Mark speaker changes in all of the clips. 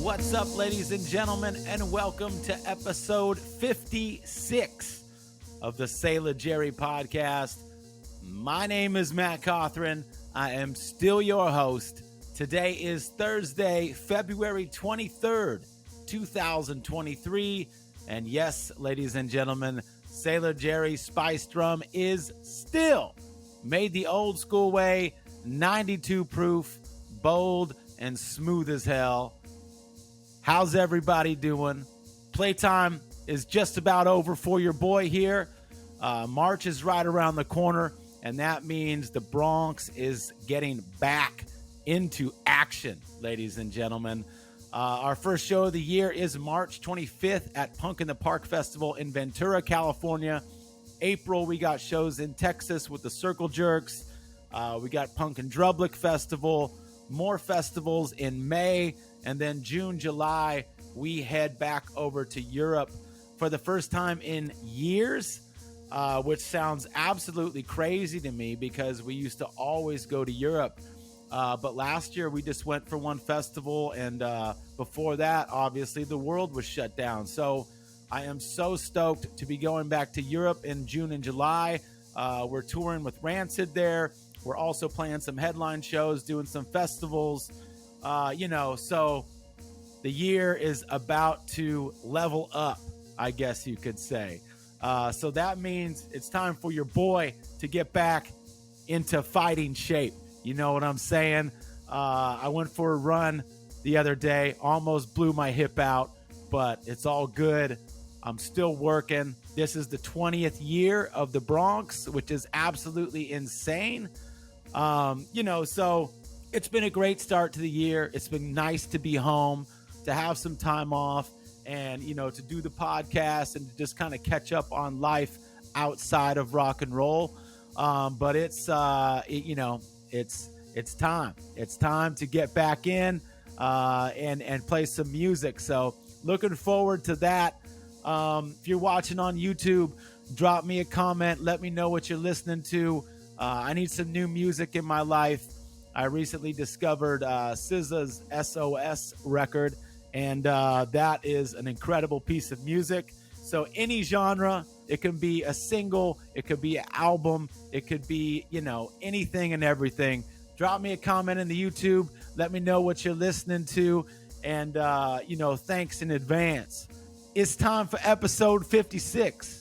Speaker 1: What's up, ladies and gentlemen, and welcome to episode 56 of the Sailor Jerry podcast. My name is Matt Cothran. I am still your host. Today is Thursday, February 23rd, 2023. And yes, ladies and gentlemen, Sailor Jerry Spice Drum is still made the old school way, 92 proof, bold, and smooth as hell. How's everybody doing? Playtime is just about over for your boy here. March is right around the corner, and that means the Bronx is getting back into action, ladies and gentlemen. Our first show of the year is March 25th at Punk in the Park Festival in Ventura, California. April, we got shows in Texas with the Circle Jerks. We got Punk and Drublick Festival, more festivals in May. And then June, July, we head back over to Europe for the first time in years, which sounds absolutely crazy to me because we used to always go to Europe. But last year, we just went for one festival. And before that, obviously, the world was shut down. So I am so stoked to be going back to Europe in June and July. We're touring with Rancid there. We're also playing some headline shows, doing some festivals. So the year is about to level up, I guess you could say. So that means it's time for your boy to get back into fighting shape. You know what I'm saying? I went for a run the other day, almost blew my hip out, but it's all good. I'm still working. This is the 20th year of the Bronx, which is absolutely insane. So it's been a great start to the year. It's been nice to be home, to have some time off, and, to do the podcast and to just kind of catch up on life outside of rock and roll. But it's time. It's time to get back in and play some music. So looking forward to that. If you're watching on YouTube, drop me a comment. Let me know what you're listening to. I need some new music in my life. I recently discovered SZA's SOS record, and that is an incredible piece of music. So any genre, it can be a single, it could be an album, it could be, anything and everything. Drop me a comment in the YouTube. Let me know what you're listening to, and, thanks in advance. It's time for episode 56.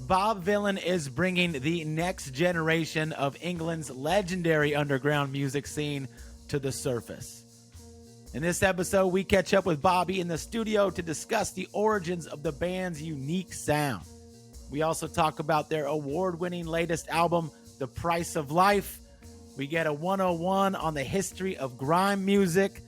Speaker 1: Bob Vylan is bringing the next generation of England's legendary underground music scene to the surface. In this episode, we catch up with Bobby in the studio to discuss the origins of the band's unique sound. We also talk about their award-winning latest album, The Price of Life. We get a 101 on the history of grime music.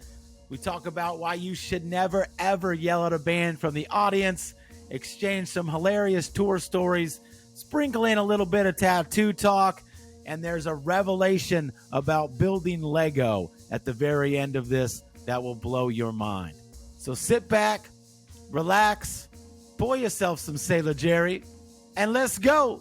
Speaker 1: We talk about why you should never, ever yell at a band from the audience, exchange some hilarious tour stories, sprinkle in a little bit of tattoo talk, and there's a revelation about building Lego at the very end of this that will blow your mind. So sit back, relax, pour yourself some Sailor Jerry, and let's go.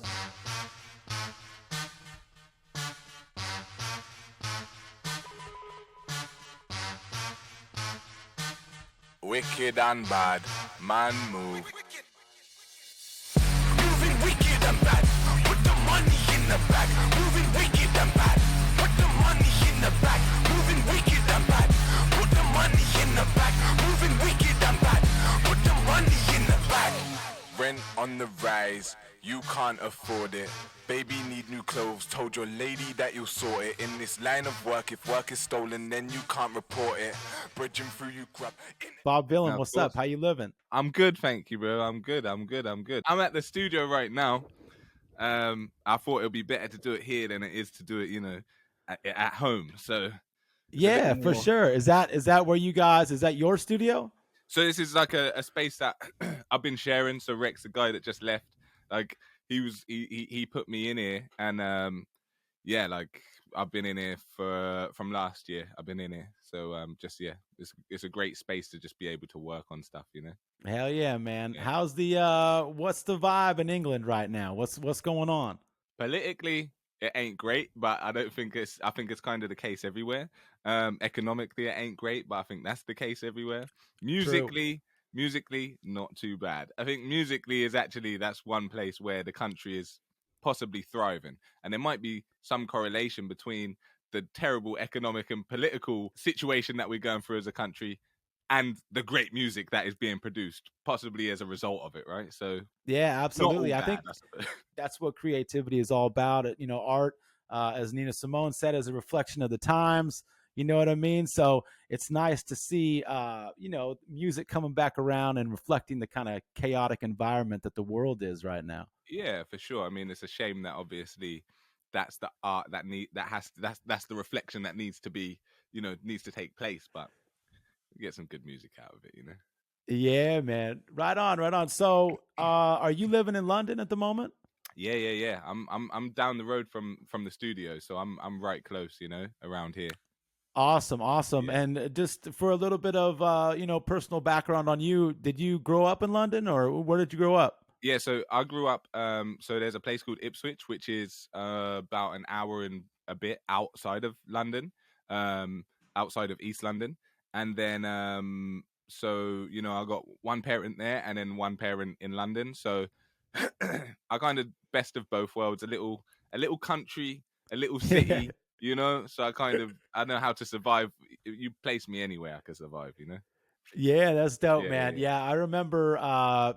Speaker 2: Wicked and bad, man move. Moving wicked and bad, put the money in the bag. Moving wicked and bad, put the money in the bag. Moving wicked and bad, put the money in the bag. Moving wicked and bad, put the money in the bag. Rent on the rise, you can't afford it. Baby need new clothes, told your lady that you'll sort it. In this line of work, if work is stolen, then you can't report it. Bridging through you grab.
Speaker 1: Bob Vylan, what's up? How you living?
Speaker 3: I'm good, thank you, bro. I'm good. I'm at the studio right now. I thought it would be better to do it here than it is to do it, at home. So
Speaker 1: yeah, for sure. Is that where you guys? Is that your studio?
Speaker 3: So this is like a space that I've been sharing. So Rex, the guy that just left, like he put me in here, and I've been in here from last year. I've been in here, so it's a great space to just be able to work on stuff,
Speaker 1: Hell yeah, man. Yeah. How's the what's the vibe in England right now? What's going on?
Speaker 3: Politically, it ain't great, but I don't think it's. I think it's kind of the case everywhere. Economically, it ain't great, but I think that's the case everywhere.
Speaker 1: True.
Speaker 3: Musically, not too bad. I think musically is actually that's one place where the country is possibly thriving, and there might be some correlation between the terrible economic and political situation that we're going through as a country and the great music that is being produced, possibly as a result of it, right? So
Speaker 1: Yeah,
Speaker 3: not all
Speaker 1: absolutely. I
Speaker 3: bad,
Speaker 1: think
Speaker 3: I suppose.
Speaker 1: that's what creativity is all about. Art, as Nina Simone said, is a reflection of the times. You know what I mean? So it's nice to see, music coming back around and reflecting the kind of chaotic environment that the world is right now.
Speaker 3: Yeah, for sure. I mean, it's a shame that obviously that's the art that's the reflection that needs to be, needs to take place, but you get some good music out of it.
Speaker 1: Yeah, man. Right on, right on. So, are you living in London at the moment?
Speaker 3: Yeah. I'm down the road from the studio, so I'm right close, around here.
Speaker 1: Awesome, awesome.
Speaker 3: Yeah.
Speaker 1: And just for a little bit of personal background on you, did you grow up in London or where did you grow up?
Speaker 3: Yeah, so I grew up. So there's a place called Ipswich, which is about an hour and a bit outside of London, um, outside of East London, and then I got one parent there, and then one parent in London. So I kind of best of both worlds. A little country, a little
Speaker 1: Yeah.
Speaker 3: city. So I know how to survive. You place me anywhere, I can survive.
Speaker 1: Yeah, that's dope, man.
Speaker 3: Yeah.
Speaker 1: Yeah, I remember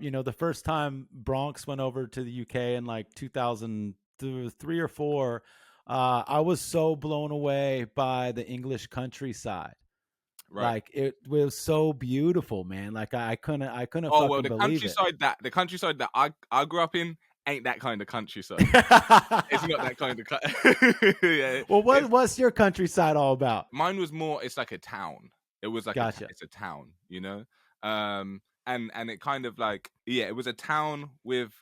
Speaker 1: the first time Bronx went over to the UK in like 2003 or 4. I was so blown away by the English countryside.
Speaker 3: Right.
Speaker 1: Like it was so beautiful, man. Like I couldn't
Speaker 3: Oh well,
Speaker 1: fucking
Speaker 3: the
Speaker 1: believe it.
Speaker 3: countryside that I grew up in ain't that kind of countryside. It's not that kind of yeah.
Speaker 1: Well,
Speaker 3: It's
Speaker 1: what's your countryside all about?
Speaker 3: mine was more. It's like a town. It was like
Speaker 1: Gotcha.
Speaker 3: it's a town, and it kind of like it was a town with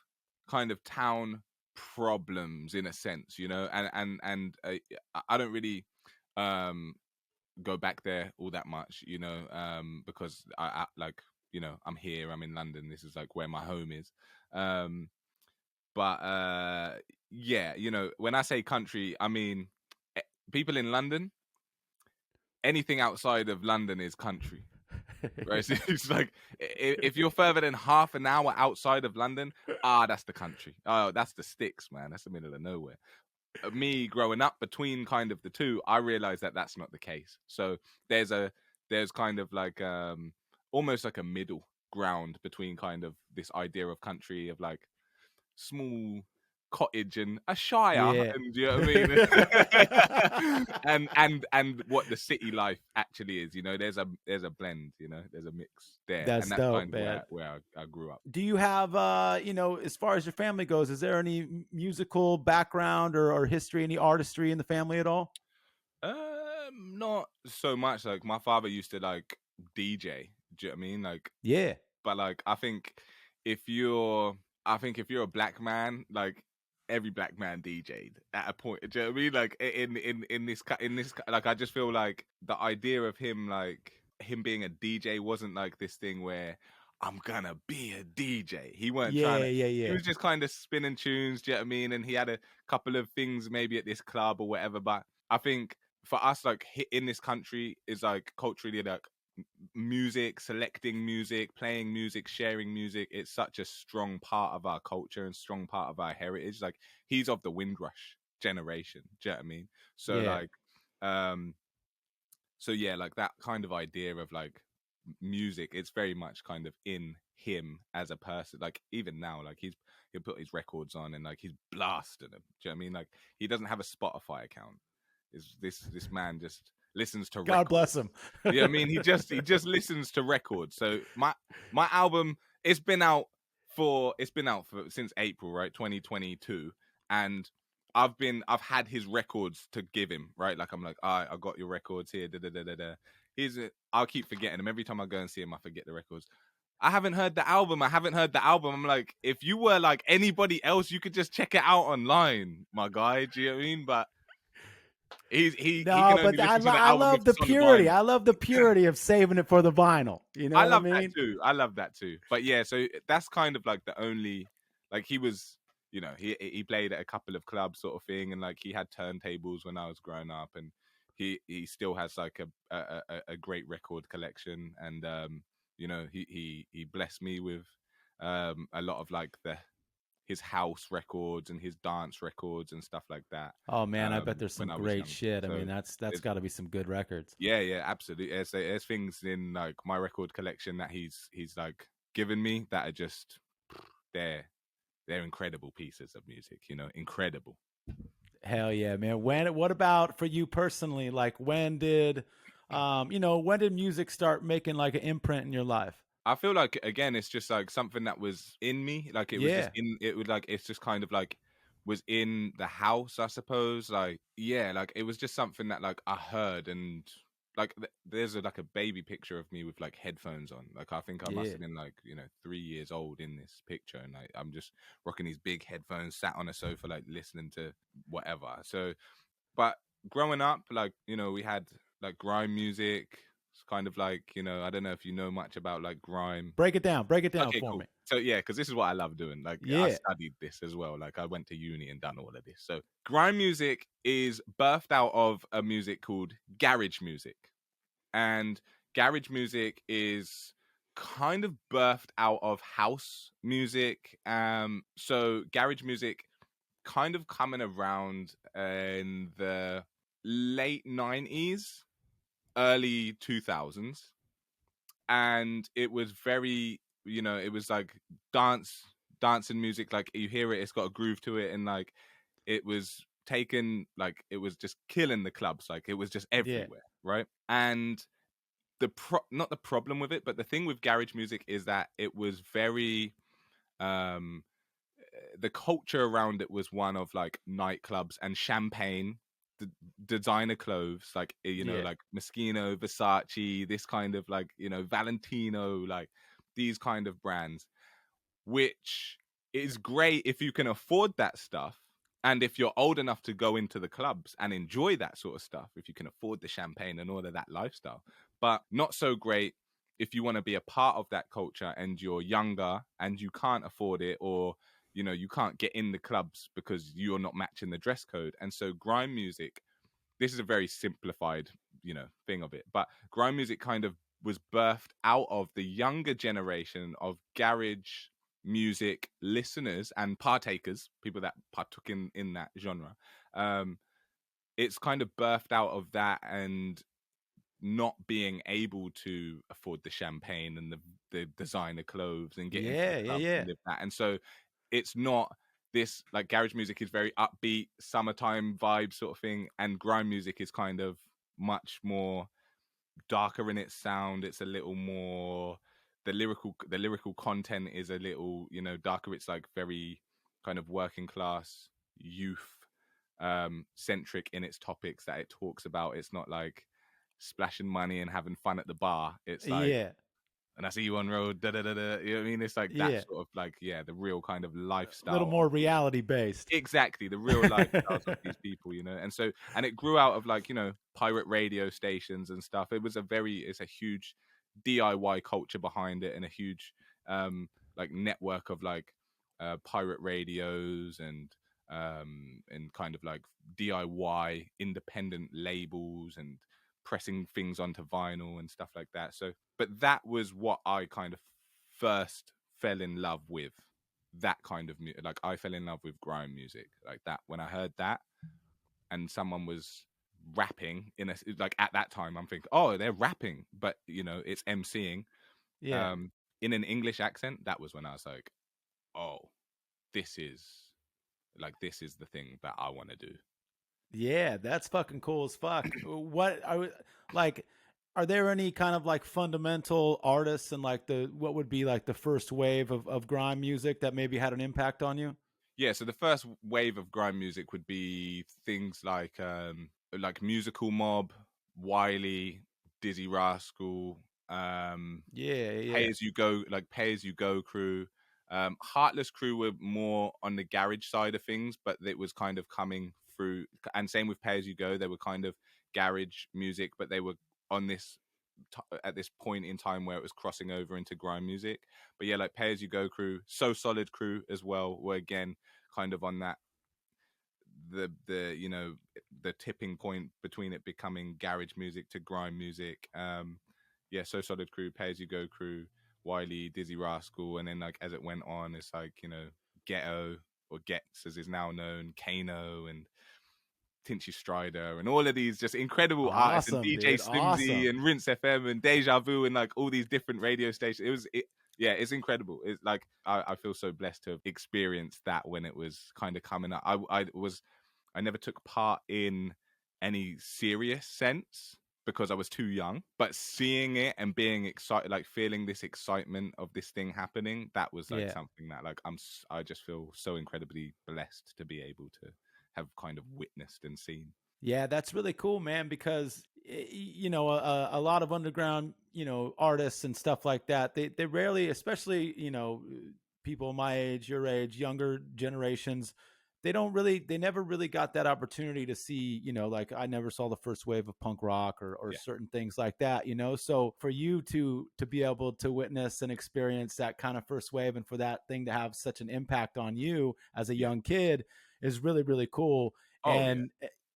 Speaker 3: kind of town problems in a sense, I don't really um go back there all that much, because I like I'm here, I'm in London. This is like where my home is. Um, but yeah, when I say country, I mean eh, people in London. Anything outside of London is country, right? So it's like if you're further than half an hour outside of London, that's the country. Oh, that's the sticks, man. That's the middle of nowhere. Me growing up between kind of the two, I realized that that's not the case. So there's kind of like almost like a middle ground between kind of this idea of country of like small cottage and a shire,
Speaker 1: Yeah.
Speaker 3: and you know what I mean, and what the city life actually is. There's a blend. There's a mix there,
Speaker 1: That's
Speaker 3: and that's
Speaker 1: dope,
Speaker 3: kind of
Speaker 1: man.
Speaker 3: where I grew up.
Speaker 1: Do you have as far as your family goes, is there any musical background or history, any artistry in the family at all?
Speaker 3: Not so much. Like my father used to like DJ. Do you know what I mean? Like,
Speaker 1: Yeah.
Speaker 3: but like if you're, if you're a black man, like every black man DJ'd at a point. Do you know what I mean? Like in this, like I just feel like the idea of him being a DJ wasn't like this thing where I'm gonna be a DJ. He weren't trying
Speaker 1: Yeah,
Speaker 3: to.
Speaker 1: yeah,
Speaker 3: He
Speaker 1: yeah.
Speaker 3: was just kind of spinning tunes. Do you know what I mean? And he had a couple of things maybe at this club or whatever. But I think for us, like in this country, is like culturally like music, selecting music, playing music, sharing music. It's such a strong part of our culture and strong part of our heritage. Like he's of the Windrush generation. Do you know what I mean? So
Speaker 1: Yeah.
Speaker 3: like, so yeah, like that kind of idea of like music, it's very much kind of in him as a person. Like even now, like he'll put his records on and like he's blasting them. Do you know what I mean? Like he doesn't have a Spotify account. Is this man just listens to
Speaker 1: God
Speaker 3: records?
Speaker 1: bless him.
Speaker 3: Yeah, I mean he just listens to records. So my album, it's been out for since April, right, 2022, and I've had his records to give him, right? Like I'm like, I got your records here. Da, da, da, da, da. I'll keep forgetting him every time I go and see him. I forget the records. I haven't heard the album. I'm like, if you were like anybody else, you could just check it out online, my guy. Do you know what I mean? But he
Speaker 1: No,
Speaker 3: can only
Speaker 1: but
Speaker 3: listen to the
Speaker 1: I
Speaker 3: album if
Speaker 1: love the
Speaker 3: it's on the
Speaker 1: purity.
Speaker 3: vinyl.
Speaker 1: I love the purity of saving it for the vinyl. You know
Speaker 3: I
Speaker 1: what I
Speaker 3: love that
Speaker 1: mean?
Speaker 3: too. But yeah, so that's kind of like the only, like he was you know, he played at a couple of clubs sort of thing, and like he had turntables when I was growing up, and he still has like a great record collection, and you know, he blessed me with a lot of like his house records and his dance records and stuff like that.
Speaker 1: Oh man, I bet there's some
Speaker 3: When I was
Speaker 1: great
Speaker 3: young.
Speaker 1: shit. I
Speaker 3: So
Speaker 1: mean, that's
Speaker 3: there's,
Speaker 1: got to be some good records.
Speaker 3: yeah, absolutely. There's things in like my record collection that he's like given me that are just they're incredible pieces of music, you know, incredible.
Speaker 1: Hell yeah, man. What about for you personally? Like when did when did music start making like an imprint in your life?
Speaker 3: I feel like again, it's just like something that was in me. Like it was just
Speaker 1: Yeah.
Speaker 3: it would like it's just kind of like was in the house, I suppose. Like yeah, like it was just something that like I heard, and like there's like a baby picture of me with like headphones on. Like I think I must
Speaker 1: Yeah.
Speaker 3: have been like 3 years old in this picture, and I'm just rocking these big headphones, sat on a sofa, like listening to whatever. So, but growing up, like we had like grime music. It's kind of like I don't know if you know much about like grime.
Speaker 1: Break it down
Speaker 3: Okay,
Speaker 1: for
Speaker 3: cool.
Speaker 1: me.
Speaker 3: So yeah, because this is what I love doing. Like I
Speaker 1: Yeah.
Speaker 3: studied this as well. Like I went to uni and done all of this. So grime music is birthed out of a music called garage music, and garage music is kind of birthed out of house music. So garage music kind of coming around in the late 90s, early 2000s, and it was very it was like dancing music. Like you hear it, it's got a groove to it, and like it was taken, like it was just killing the clubs, like it was just
Speaker 1: Yeah.
Speaker 3: everywhere, right? And not the problem with it, but the thing with garage music is that it was very um the culture around it was one of like nightclubs and champagne, designer clothes, like
Speaker 1: Yeah.
Speaker 3: like Moschino, Versace, this kind of like Valentino, like these kind of brands, which is great if you can afford that stuff, and if you're old enough to go into the clubs and enjoy that sort of stuff, if you can afford the champagne and all of that lifestyle. But not so great if you want to be a part of that culture and you're younger and you can't afford it, or you can't get in the clubs because you're not matching the dress code. And so grime music, this is a very simplified thing of it, but grime music kind of was birthed out of the younger generation of garage music listeners and partakers, people that partook in that genre. It's kind of birthed out of that, and not being able to afford the champagne and the designer clothes and get into the
Speaker 1: Yeah. Yeah.
Speaker 3: clubs
Speaker 1: Yeah.
Speaker 3: and live that. And so it's not this, like garage music is very upbeat, summertime vibe sort of thing, and grime music is kind of much more darker in its sound. It's a little more, the lyrical content is a little darker. It's like very kind of working class youth centric in its topics that it talks about. It's not like splashing money and having fun at the bar. It's like,
Speaker 1: Yeah.
Speaker 3: and I see you on road, da da da da. You know what I mean? It's like that
Speaker 1: Yeah.
Speaker 3: sort of like, yeah, the real kind of
Speaker 1: A little
Speaker 3: lifestyle
Speaker 1: more
Speaker 3: of
Speaker 1: reality based.
Speaker 3: exactly the real lifestyles of these people, and so, and it grew out of like pirate radio stations and stuff. It's a huge DIY culture behind it, and a huge like network of like pirate radios and kind of like DIY independent labels and pressing things onto vinyl and stuff like that. So, but that was what I kind of first fell in love with, that kind of music. Like I fell in love with grime music like that when I heard that, and someone was rapping in a, like at that time I'm thinking, oh, they're rapping, but it's MCing
Speaker 1: Yeah.
Speaker 3: in an English accent. That was when I was like, oh, this is the thing that I want to do.
Speaker 1: Yeah, that's fucking cool as fuck. What are like? Are there any kind of like fundamental artists and like what would be like the first wave of grime music that maybe had an impact on you?
Speaker 3: Yeah, so the first wave of grime music would be things like Musical Mob, Wiley, Dizzy Rascal,
Speaker 1: Yeah,
Speaker 3: Pay
Speaker 1: yeah,
Speaker 3: As You Go, like Pay As You Go crew. Heartless crew were more on the garage side of things, but it was kind of coming through. And same with Pay As You Go, they were kind of garage music, but they were on this at this point in time where it was crossing over into grime music. But yeah, like Pay As You Go crew, So Solid crew as well, were again kind of on that the you know, the tipping point between it becoming garage music to grime music. Yeah, So Solid Crew, Pay As You Go Crew, Wiley, Dizzy Rascal, and then like as it went on, it's like, you know, Ghetto, or Gets as is now known, Kano, and Tinchy Strider, and all of these just incredible artists, and
Speaker 1: Awesome,
Speaker 3: DJ
Speaker 1: dude.
Speaker 3: Slimzy,
Speaker 1: Awesome.
Speaker 3: and Rinse FM, and Deja Vu, and like all these different radio stations. Yeah, it's incredible. It's like I feel so blessed to have experienced that when it was kind of coming up. I never took part in any serious sense because I was too young, but seeing it and being excited, like feeling this excitement of this thing happening, that was like something that like I just feel so incredibly blessed to be able to have kind of witnessed and seen.
Speaker 1: Yeah, that's really cool, man, because you know, a lot of underground, you know, artists and stuff like that, they rarely, especially, you know, people my age, your age, younger generations, they never really got that opportunity to see, you know, like I never saw the first wave of punk rock or
Speaker 3: Yeah.
Speaker 1: certain things like that, you know. So for you to be able to witness and experience that kind of first wave, and for that thing to have such an impact on you as a
Speaker 3: Yeah.
Speaker 1: young kid is really, really cool.
Speaker 3: Oh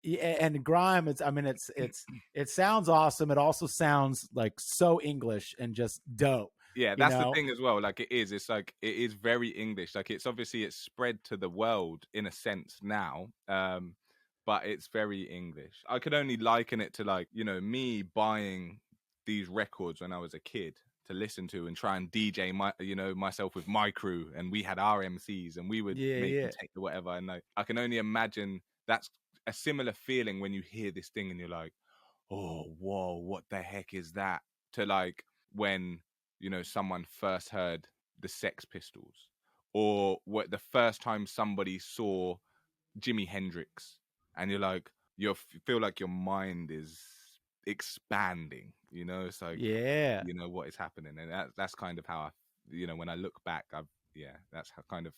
Speaker 3: yeah.
Speaker 1: And grime, it's, I mean, it sounds awesome. It also sounds like so English and just dope,
Speaker 3: Yeah,
Speaker 1: you
Speaker 3: that's the
Speaker 1: know.
Speaker 3: thing as well. Like it's like it is very English. Like it's obviously it's spread to the world in a sense now. But it's very English. I could only liken it to like, you know, me buying these records when I was a kid to listen to and try and DJ my, you know, myself with my crew, and we had our MCs and we would make and take the whatever. And like I can only imagine that's a similar feeling when you hear this thing and you're like, oh, whoa, what the heck is that? To like when, you know, someone first heard the Sex Pistols, or what the first time somebody saw Jimi Hendrix, and you're like, you feel like your mind is expanding, you know. It's like,
Speaker 1: Yeah.
Speaker 3: you know, what is happening, and that's kind of how I, you know, when I look back, that's how kind of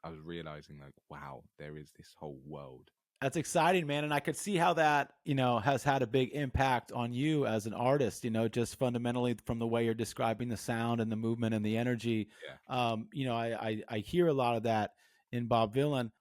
Speaker 3: I was realizing like, wow, there is this whole world.
Speaker 1: That's exciting, man. And I could see how that, you know, has had a big impact on you as an artist, you know, just fundamentally from the way you're describing the sound and the movement and the energy.
Speaker 3: Yeah.
Speaker 1: You know, I hear a lot of that in Bob Vylan.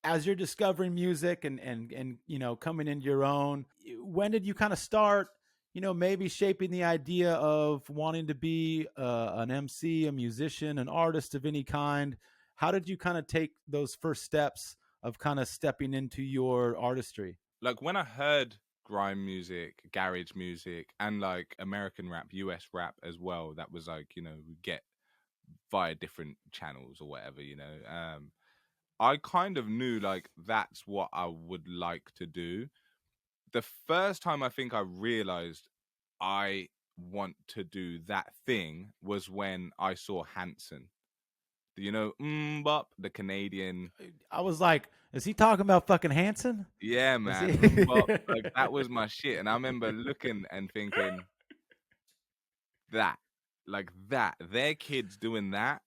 Speaker 1: As you're discovering music and, you know, coming into your own, when did you kind of start, you know, maybe shaping the idea of wanting to be an MC, a musician, an artist of any kind? How did you kind of take those first steps of kind of stepping into your artistry?
Speaker 3: Like when I heard grime music, garage music, and like American rap, US rap as well, that was like, you know, we get via different channels or whatever, you know. I kind of knew like that's what I would like to do. The first time I think I realized I want to do that thing was when I saw Hanson. You know, Bop, the Canadian.
Speaker 1: I was like, is he talking about fucking Hanson?
Speaker 3: Yeah, man. Bop, like that was my shit. And I remember looking and thinking that, like that, their kids doing that,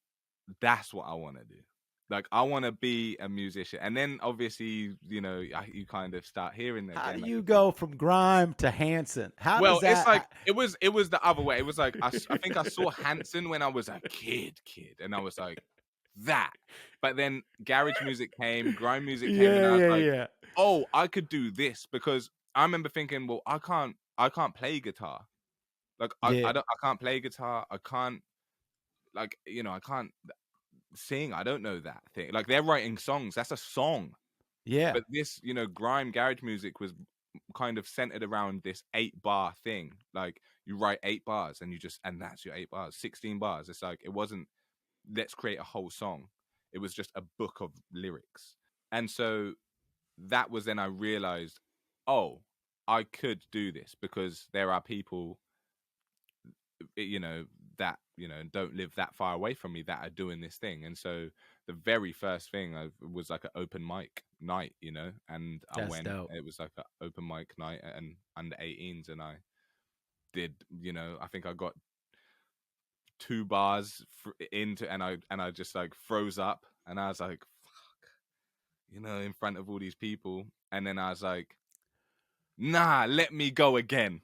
Speaker 3: that's what I want to do. Like I want to be a musician. And then obviously, you know, you kind of start hearing again.
Speaker 1: How do
Speaker 3: like,
Speaker 1: you go from grime to Hanson? How
Speaker 3: well,
Speaker 1: does that?
Speaker 3: it's like it was the other way. It was like I think I saw Hanson when I was a kid, and I was like that. But then garage music came, grime music came, and I was like, oh, I could do this, because I remember thinking, well, I can't play guitar. Like I can't play guitar. I can't, like, you know, I can't sing. I don't know that thing. Like they're writing songs. That's a song.
Speaker 1: Yeah.
Speaker 3: But this, you know, grime garage music was kind of centered around this 8-bar thing. Like you write 8 bars and that's your 8 bars, 16 bars. It's like, it wasn't, let's create a whole song. It was just a book of lyrics. And so that was then I realized, oh, I could do this, because there are people, you know, that, you know, don't live that far away from me that are doing this thing. And so the very first thing was like an open mic night, you know, and I went.
Speaker 1: Dope.
Speaker 3: It was like an open mic night and under 18s, and I did, you know, I think I got 2 bars into, and I just like froze up, and I was like, fuck, you know, in front of all these people. And then I was like, nah, let me go again.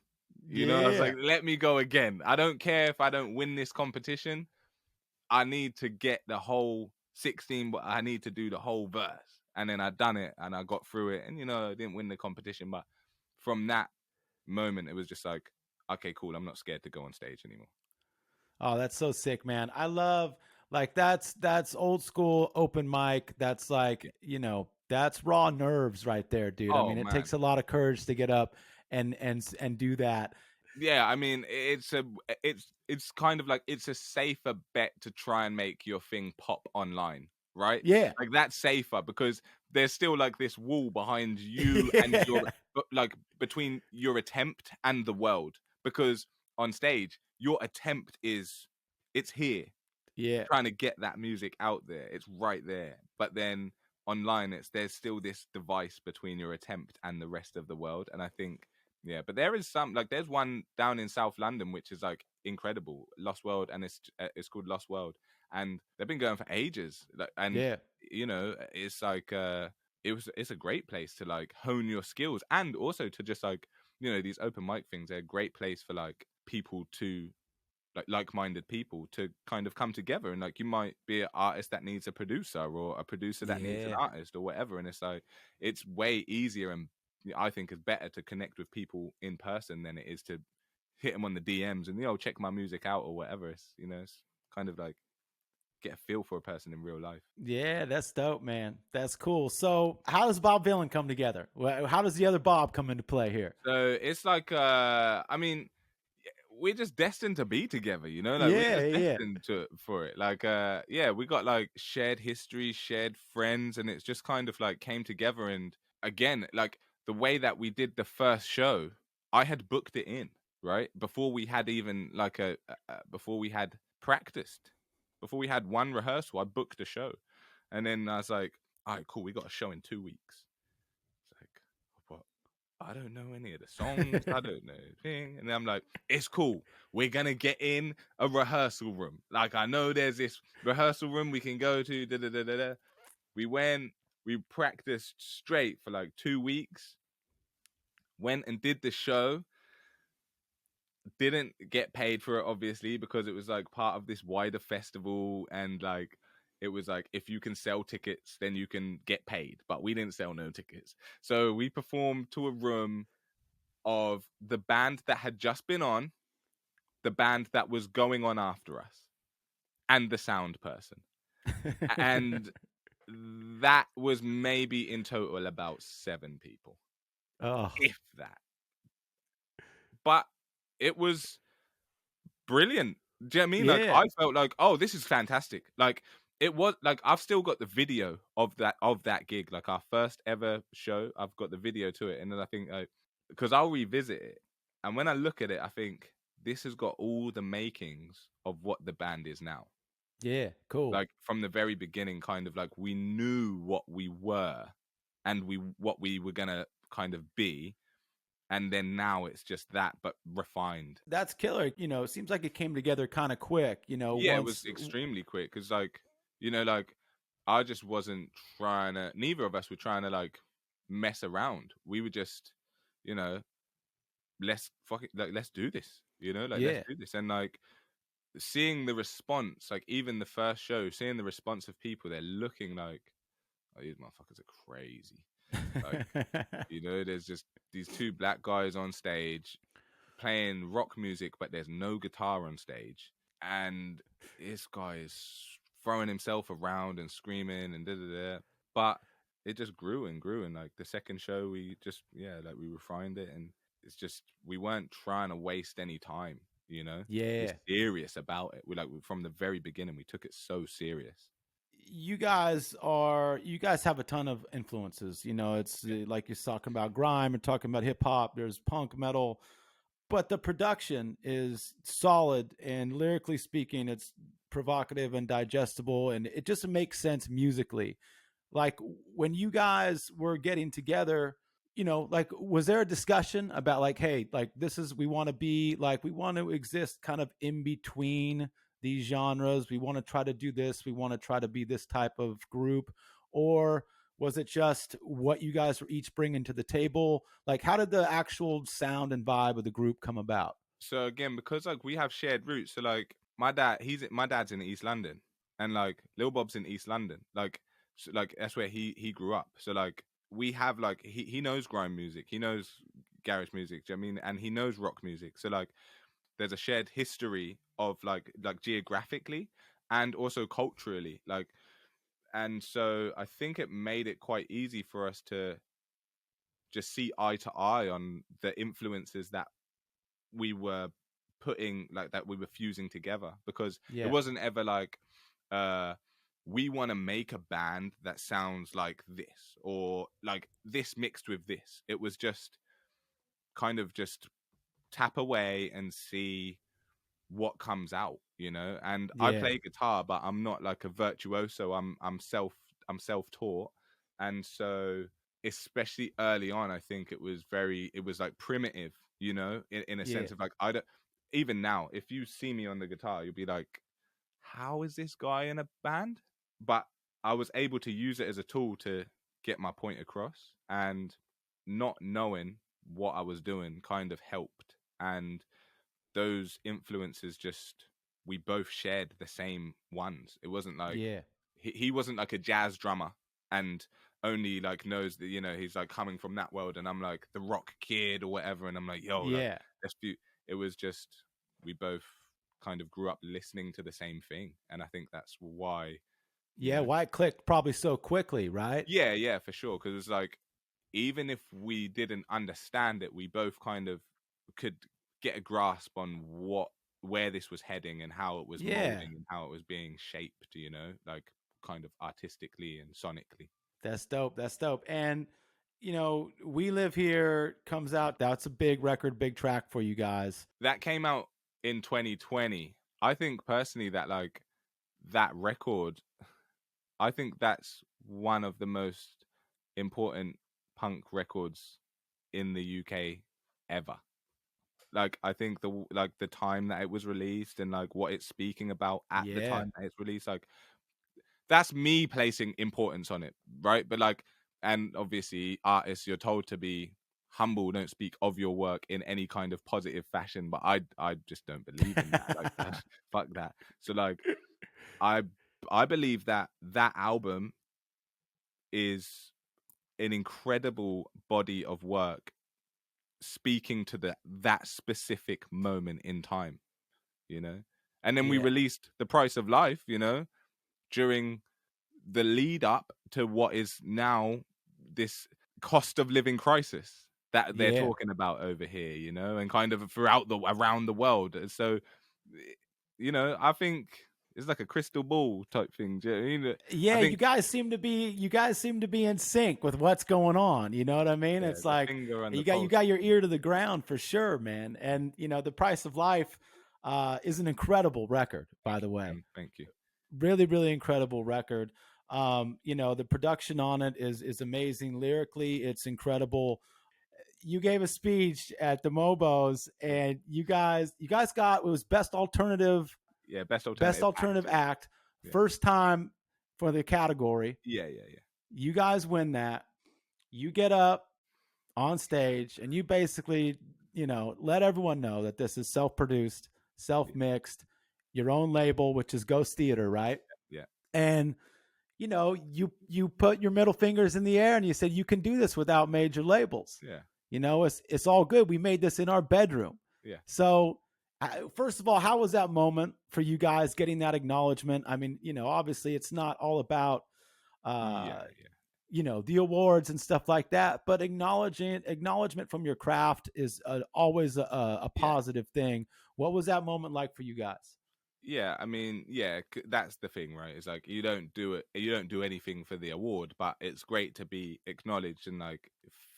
Speaker 3: You know, I was like, let me go again. I don't care if I don't win this competition. I need to get the whole 16, but I need to do the whole verse. And then I done it and I got through it. And, you know, I didn't win the competition. But from that moment, it was just like, okay, cool. I'm not scared to go on stage anymore.
Speaker 1: Oh, that's so sick, man. I love like that's old school open mic. That's like, you know, that's raw nerves right there, dude. I
Speaker 3: Oh,
Speaker 1: mean, it
Speaker 3: man.
Speaker 1: takes a lot of courage to get up and do that.
Speaker 3: Yeah, I mean, it's kind of like it's a safer bet to try and make your thing pop online, right?
Speaker 1: Yeah.
Speaker 3: Like that's safer because there's still like this wall behind you and your like between your attempt and the world. Because on stage, your attempt it's here
Speaker 1: Yeah.
Speaker 3: trying to get that music out there. It's right there. But then online, there's still this device between your attempt and the rest of the world. And I think, yeah, but there is some like there's one down in South London which is like incredible, Lost World, and it's called Lost World, and they've been going for ages. Like, and
Speaker 1: Yeah.
Speaker 3: you know, it's like it's a great place to like hone your skills, and also to just like, you know, these open mic things. They're a great place for like people to like-minded people to kind of come together, and like you might be an artist that needs a producer or a producer that needs an
Speaker 1: Yeah.
Speaker 3: artist or whatever, and it's like it's way easier and I think is better to connect with people in person than it is to hit them on the DMs and, you know, check my music out or whatever. It's, you know, it's kind of like get a feel for a person in real life.
Speaker 1: Yeah, that's dope, man. That's cool. So, how does Bob Vylan come together? How does the other Bob come into play here?
Speaker 3: So it's like I mean, we're just destined to be together, you know, like we're
Speaker 1: Yeah,
Speaker 3: just
Speaker 1: yeah.
Speaker 3: destined for it. Like yeah, we got like shared history, shared friends, and it's just kind of like came together. And again, like the way that we did the first show, I had booked it in, right, before we had even like before we had practiced, before we had one rehearsal. I booked a show, and then I was like, all right, cool, we got a show in 2 weeks. It's like, what? I don't know any of the songs. I don't know anything. And I'm like, it's cool. We're going to get in a rehearsal room. Like, I know there's this rehearsal room we can go to. Da, da, da, da, da. We went, we practiced straight for like 2 weeks. Went and did the show. Didn't get paid for it, obviously, because it was like part of this wider festival. And like, it was like, if you can sell tickets, then you can get paid. But we didn't sell no tickets. So we performed to a room of the band that had just been on, the band that was going on after us, and the sound person. And that was maybe in total about 7 people,
Speaker 1: Oh,
Speaker 3: if that. But it was brilliant. Do you know what I mean? Like,
Speaker 1: yeah.
Speaker 3: I felt like, oh, this is fantastic. Like, it was like I've still got the video of that gig, like our first ever show. I've got the video to it, and then I think because I'll revisit it, and when I look at it, I think this has got all the makings of what the band is now.
Speaker 1: Yeah, cool.
Speaker 3: Like from the very beginning, kind of like we knew what we were, and what we were gonna kind of be. And then now it's just that, but refined.
Speaker 1: That's killer. You know, it seems like it came together kind of quick, you know,
Speaker 3: Yeah, it
Speaker 1: once.
Speaker 3: was extremely quick because, like, you know, like I just wasn't trying to. Neither of us were trying to like mess around. We were just, you know, let's let's do this. You know, like
Speaker 1: Yeah.
Speaker 3: let's do this. And like seeing the response, like even the first show, seeing the response of people, they're looking like, oh, these motherfuckers are crazy. Like, you know, there's just these 2 black guys on stage playing rock music, but there's no guitar on stage, and this guy is throwing himself around and screaming and da da da. But it just grew and grew, and like the second show, we just like we refined it, and it's just we weren't trying to waste any time. You know, we're
Speaker 1: Yeah.
Speaker 3: serious about it. We like from the very beginning, we took it so serious.
Speaker 1: You guys have a ton of influences. You know, it's like you're talking about grime and talking about hip hop. There's punk, metal, but the production is solid, and lyrically speaking, it's provocative and digestible, and it just makes sense musically. Like when you guys were getting together, you know, like was there a discussion about like, hey, like this is we want to exist kind of in between these genres. We want to try to do this. We want to try to be this type of group, or was it just what you guys were each bringing to the table? Like, how did the actual sound and vibe of the group come about?
Speaker 3: So again, because like we have shared roots, so like my dad's in East London, and like Lil Bob's in East London, like like that's where he grew up. So like we have like he knows grime music, he knows garage music. Do you know what I mean? And he knows rock music. So like there's a shared history of like geographically and also culturally, like, and so I think it made it quite easy for us to just see eye to eye on the influences that we were putting, like that we were fusing together, because it
Speaker 1: Yeah.
Speaker 3: wasn't ever like we want to make a band that sounds like this or like this mixed with this. It was just kind of just tap away and see what comes out, you know. And I
Speaker 1: Yeah.
Speaker 3: play guitar, but I'm not like a virtuoso. I'm self-taught, and so especially early on, I think it was like primitive, you know, in a
Speaker 1: Yeah.
Speaker 3: sense of like I don't, even now if you see me on the guitar, you'll be like, how is this guy in a band? But I was able to use it as a tool to get my point across, and not knowing what I was doing kind of helped. And those influences, just we both shared the same ones. It wasn't like
Speaker 1: Yeah.
Speaker 3: he wasn't like a jazz drummer and only like knows that, you know, he's like coming from that world, and I'm like the rock kid or whatever, and I'm like, yo, like
Speaker 1: Yeah.
Speaker 3: let's do. It was just we both kind of grew up listening to the same thing, and I think that's why, you
Speaker 1: Yeah.
Speaker 3: know.
Speaker 1: Why it clicked probably so quickly, right?
Speaker 3: Yeah, for sure, because it's like even if we didn't understand it, we both kind of could get a grasp on where this was heading and how it was
Speaker 1: Yeah.
Speaker 3: molding and how it was being shaped, you know, like kind of artistically and sonically.
Speaker 1: That's dope. That's dope. And you know, We Live Here comes out. That's a big record, big track for you guys.
Speaker 3: That came out in 2020. I think personally that like that record, I think that's one of the most important punk records in the UK ever. Like I think the time that it was released and like what it's speaking about at the
Speaker 1: Yeah.
Speaker 3: time that it's released, like that's me placing importance on it, right? But like, and obviously artists, you're told to be humble, don't speak of your work in any kind of positive fashion, but I just don't believe in that. Like fuck that. So like I I believe that that album is an incredible body of work speaking to that specific moment in time, you know. And then we
Speaker 1: Yeah.
Speaker 3: released The Price of Life, you know, during the lead up to what is now this cost of living crisis that they're
Speaker 1: Yeah.
Speaker 3: talking about over here, you know, and kind of throughout around the world. So, you know, I think it's like a crystal ball type thing. Do you know what I mean? I
Speaker 1: Yeah,
Speaker 3: think,
Speaker 1: you guys seem to be in sync with what's going on. You know what I mean?
Speaker 3: yeah,
Speaker 1: It's
Speaker 3: the
Speaker 1: like
Speaker 3: finger on the
Speaker 1: you
Speaker 3: pulse.
Speaker 1: got your ear to the ground for sure, man. And you know, The Price of Life is an incredible record, by the way.
Speaker 3: Thank you.
Speaker 1: Really, really incredible record. You know, the production on it is amazing. Lyrically, it's incredible. You gave a speech at the Mobos, and you guys got, it was
Speaker 3: Yeah, best
Speaker 1: best
Speaker 3: alternative act.
Speaker 1: alternative act,
Speaker 3: Yeah,
Speaker 1: first time for the category.
Speaker 3: yeah.
Speaker 1: You guys win that. You get up on stage and you basically, you know, let everyone know that this is self-produced,
Speaker 3: Yeah,
Speaker 1: self-mixed, your own label, which is Ghost Theater, right?
Speaker 3: yeah,
Speaker 1: And you know, you put your middle fingers in the air and you said you can do this without major labels.
Speaker 3: yeah,
Speaker 1: You know, it's all good. We made this in our bedroom.
Speaker 3: yeah,
Speaker 1: So, first of all, how was that moment for you guys getting that acknowledgement? I mean, you know, obviously it's not all about
Speaker 3: yeah,
Speaker 1: uh,
Speaker 3: yeah.
Speaker 1: you know, the awards and stuff like that, but acknowledgement from your craft is always a
Speaker 3: Yeah.
Speaker 1: positive thing. What was that moment like for you guys?
Speaker 3: Yeah, I mean, yeah, that's the thing, right? It's like you don't do it, you don't do anything for the award, but it's great to be acknowledged and like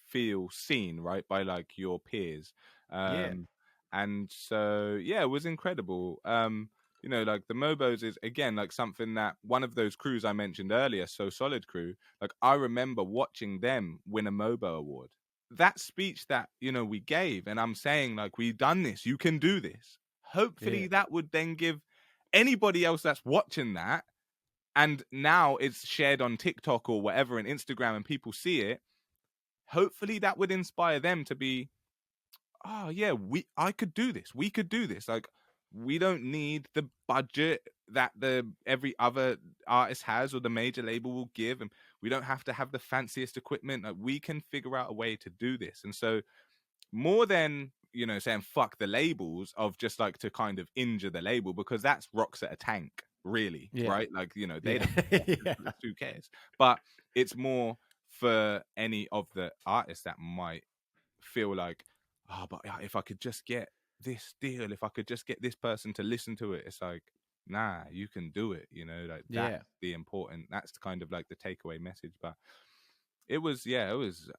Speaker 3: feel seen, right, by like your peers.
Speaker 1: Yeah,
Speaker 3: Um, and so yeah, it was incredible. You know, like the Mobos is again like something that one of those crews I mentioned earlier, So Solid crew. Like I remember watching them win a Mobo award. That speech that, you know, we gave, and I'm saying like we done this, you can do this.
Speaker 1: yeah,
Speaker 3: Hopefully that would then give anybody else that's watching that, and now it's shared on TikTok or whatever and Instagram and people see it, hopefully that would inspire them to be, oh yeah, I could do this, we could do this. Like we don't need the budget that every other artist has or the major label will give, and we don't have to have the fanciest equipment. Like, we can figure out a way to do this. And so, more than, you know, saying fuck the labels, of just like to kind of injure the label, because that's rocks at a tank, really,
Speaker 1: Yeah.
Speaker 3: right? Like, you know, they
Speaker 1: Yeah.
Speaker 3: don't
Speaker 1: Yeah.
Speaker 3: who cares? But it's more for any of the artists that might feel like, oh, but if I could just get this deal, if I could just get this person to listen to it, it's like, nah, you can do it, you know, like
Speaker 1: Yeah.
Speaker 3: that's kind of like the takeaway message. But it was,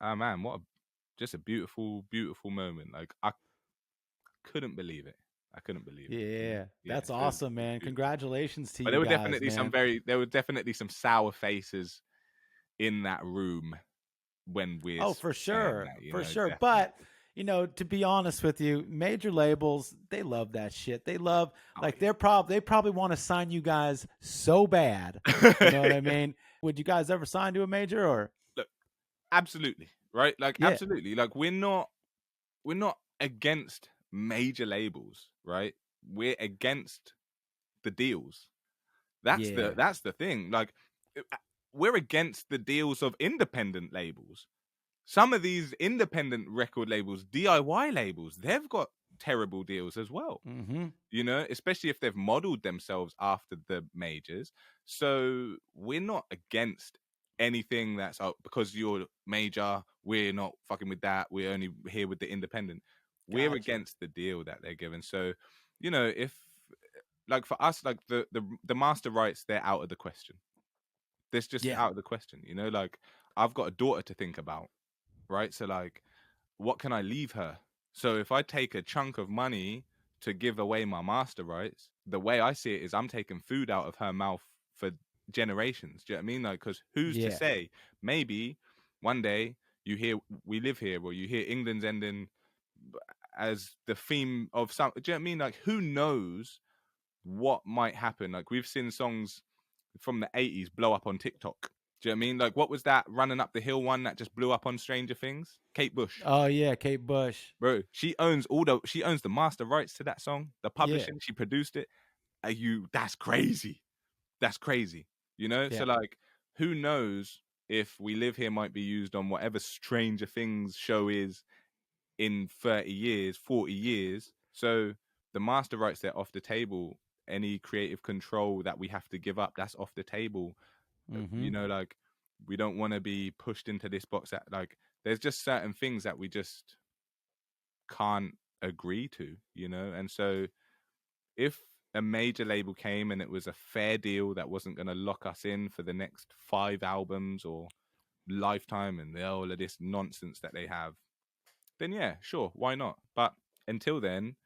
Speaker 3: oh man, just a beautiful, beautiful moment. Like, I couldn't believe it. I couldn't believe it. You know?
Speaker 1: Yeah.
Speaker 3: Yeah,
Speaker 1: That's
Speaker 3: it was
Speaker 1: awesome, man.
Speaker 3: beautiful.
Speaker 1: Congratulations to
Speaker 3: But
Speaker 1: you guys, man.
Speaker 3: there were definitely some sour faces in that room when we're
Speaker 1: Oh, for
Speaker 3: saying
Speaker 1: sure.
Speaker 3: that, you
Speaker 1: For
Speaker 3: know,
Speaker 1: sure.
Speaker 3: definitely.
Speaker 1: But, you know, to be honest with you, major labels, they love that shit. They love,
Speaker 3: Oh,
Speaker 1: like, they probably want to sign you guys so bad. You know what I mean? Would you guys ever sign to a major, or?
Speaker 3: Look, absolutely, right? Like,
Speaker 1: Yeah.
Speaker 3: absolutely. Like, we're not against major labels, right? We're against the deals.
Speaker 1: Yeah.
Speaker 3: That's the thing. Like, we're against the deals of independent labels. Some of these independent record labels, DIY labels, they've got terrible deals as well.
Speaker 1: Mm-hmm.
Speaker 3: You know, especially if they've modeled themselves after the majors. So we're not against anything that's because you're major, we're not fucking with that. We're only here with the independent. We're
Speaker 1: Gotcha.
Speaker 3: against the deal that they're given. So, you know, if like for us, like the master rights, they're out of the question. That's just
Speaker 1: Yeah.
Speaker 3: out of the question. You know, like, I've got a daughter to think about, right? So, like, what can I leave her? So if I take a chunk of money to give away my master rights, the way I see it is I'm taking food out of her mouth for generations. Do you know what I mean? Like, because who's to
Speaker 1: Yeah.
Speaker 3: say? Maybe one day you hear we live here, or you hear England's ending as the theme of some. Do you know what I mean? Like, who knows what might happen? Like, we've seen songs from the 80s blow up on TikTok. Do you know what I mean? Like, what was that running up the hill one that just blew up on Stranger Things? Kate Bush.
Speaker 1: Oh, yeah. Kate Bush.
Speaker 3: Bro, she owns the master rights to that song, the
Speaker 1: Yeah.
Speaker 3: publishing, she produced it. That's crazy. That's crazy. You know?
Speaker 1: Yeah.
Speaker 3: So, like, who knows if We Live Here might be used on whatever Stranger Things show is in 30 years, 40 years. So the master rights, they're off the table. Any creative control that we have to give up, that's off the table.
Speaker 1: Mm-hmm.
Speaker 3: You know, like, we don't want to be pushed into this box that, like, there's just certain things that we just can't agree to, you know? And so if a major label came and it was a fair deal that wasn't going to lock us in for the next 5 albums or lifetime and all of this nonsense that they have, then yeah, sure, why not? But until then,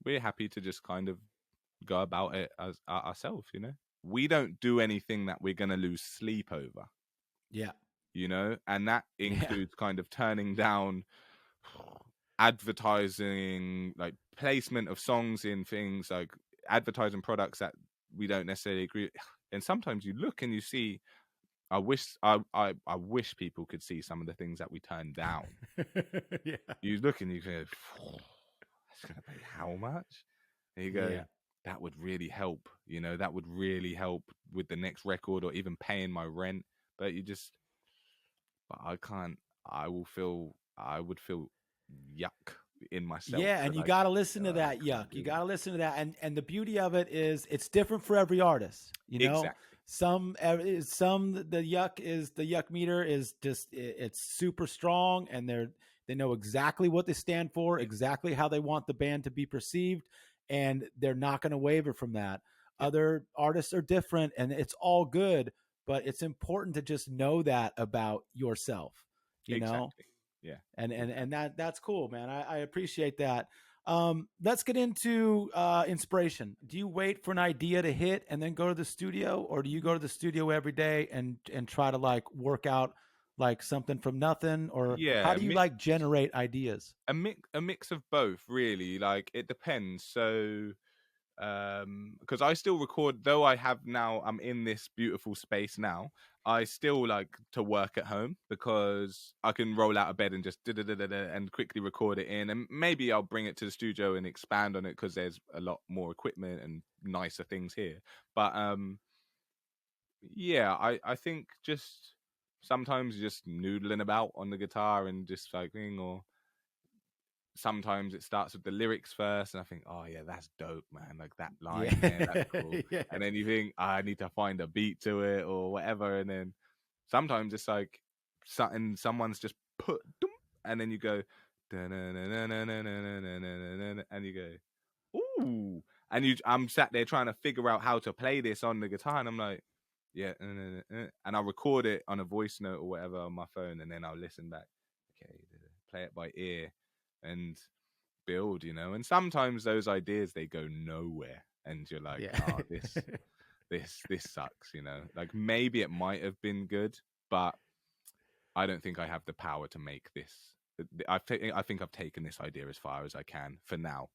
Speaker 3: we're happy to just kind of go about it as ourselves, you know? We don't do anything that we're going to lose sleep over,
Speaker 1: Yeah.
Speaker 3: you know? And that
Speaker 1: Yeah.
Speaker 3: includes kind of turning down advertising, like placement of songs in things, like advertising products that we don't necessarily agree. And sometimes you look and you see, I wish people could see some of the things that we turn down.
Speaker 1: Yeah.
Speaker 3: You look and you go, that's going to pay how much? And you go,
Speaker 1: Yeah.
Speaker 3: that would really help, you know, that would really help with the next record or even paying my rent. But but I can't, I would feel yuck in myself.
Speaker 1: Yeah, and you
Speaker 3: Like,
Speaker 1: got to listen to
Speaker 3: I
Speaker 1: that
Speaker 3: can't
Speaker 1: yuck. You
Speaker 3: do
Speaker 1: got
Speaker 3: that.
Speaker 1: to listen to that, and the beauty of it is it's different for every artist. You know,
Speaker 3: Exactly.
Speaker 1: some the yuck meter is just it's super strong, and they know exactly what they stand for, exactly how they want the band to be perceived, and they're not going to waver from that.
Speaker 3: Yeah.
Speaker 1: Other artists are different, and it's all good, but it's important to just know that about yourself. You know,
Speaker 3: Exactly. Yeah.
Speaker 1: and that's cool, man. I appreciate that. Let's get into inspiration. Do you wait for an idea to hit and then go to the studio, or do you go to the studio every day and try to like work out like something from nothing, or how
Speaker 3: Yeah.
Speaker 1: do you like generate ideas?
Speaker 3: A mix of both, really. Like, it depends. So because I still record, though I'm in this beautiful space now, I still like to work at home because I can roll out of bed and just and quickly record it in, and maybe I'll bring it to the studio and expand on it because there's a lot more equipment and nicer things here. But yeah, I think just sometimes just noodling about on the guitar and just like or sometimes it starts with the lyrics first, and I think, oh yeah, that's dope, man. Like that line there, that's cool.
Speaker 1: Yeah.
Speaker 3: And then you think, I need to find a beat to it or whatever. And then sometimes it's like something someone's just put, and then you go, and you go, ooh, and I'm sat there trying to figure out how to play this on the guitar, and I'm like, yeah, and I'll record it on a voice note or whatever on my phone, and then I'll listen back. Okay, play it by ear and build, and sometimes those ideas, they go nowhere, and you're like, oh, this sucks, like maybe it might have been good, but I don't think I have the power to make this. I think I've taken this idea as far as I can for now.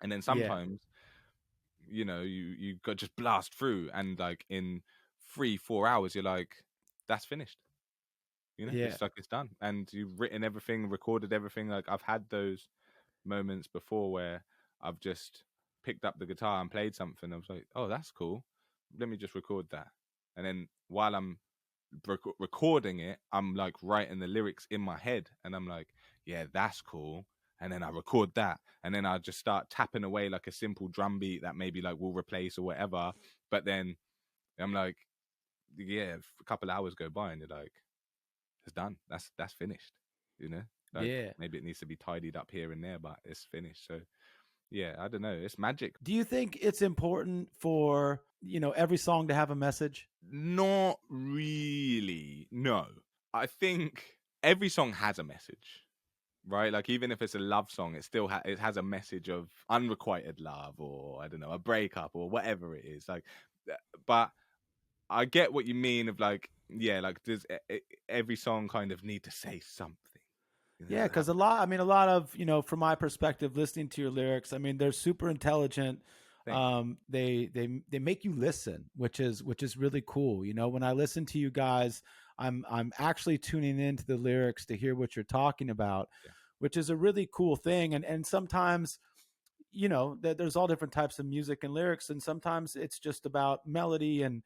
Speaker 3: And then sometimes you got just blast through, and like in 3-4 hours you're like, that's finished. It's like it's done, and you've written everything, recorded everything. Like I've had those moments before where I've just picked up the guitar and played something. I was like, oh, that's cool, let me just record that. And then while I'm recording it, I'm like writing the lyrics in my head, and I'm like, yeah, that's cool. And then I record that, and then I just start tapping away like a simple drum beat that maybe like will replace or whatever. But then I'm like, yeah, a couple hours go by and you're like, it's done, that's finished, like, maybe it needs to be tidied up here and there, but it's finished. So yeah, I don't know, it's magic.
Speaker 1: Do you think it's important for every song to have a message?
Speaker 3: Not really, no. I think every song has a message, right? Like even if it's a love song, it still it has a message of unrequited love, or I don't know, a breakup or whatever it is. Like, but I get what you mean of like, yeah, like does every song kind of need to say something?
Speaker 1: Yeah, because a lot of, from my perspective, listening to your lyrics, I mean, they're super intelligent. They make you listen, which is really cool. When I listen to you guys, I'm actually tuning into the lyrics to hear what you're talking about, which is a really cool thing. And sometimes, there's all different types of music and lyrics, and sometimes it's just about melody and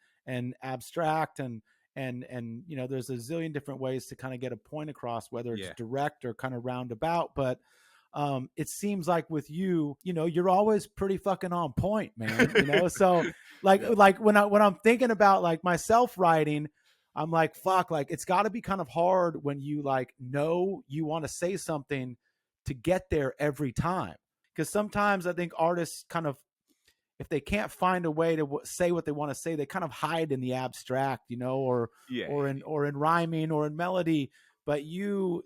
Speaker 1: abstract and there's a zillion different ways to kind of get a point across, whether it's direct or kind of roundabout. But it seems like with you, you're always pretty fucking on point, man. So like when I'm thinking about like myself writing, I'm like, fuck, like it's got to be kind of hard when you like you want to say something to get there every time. Because sometimes I think artists kind of, if they can't find a way to say what they want to say, they kind of hide in the abstract, or in rhyming or in melody. But you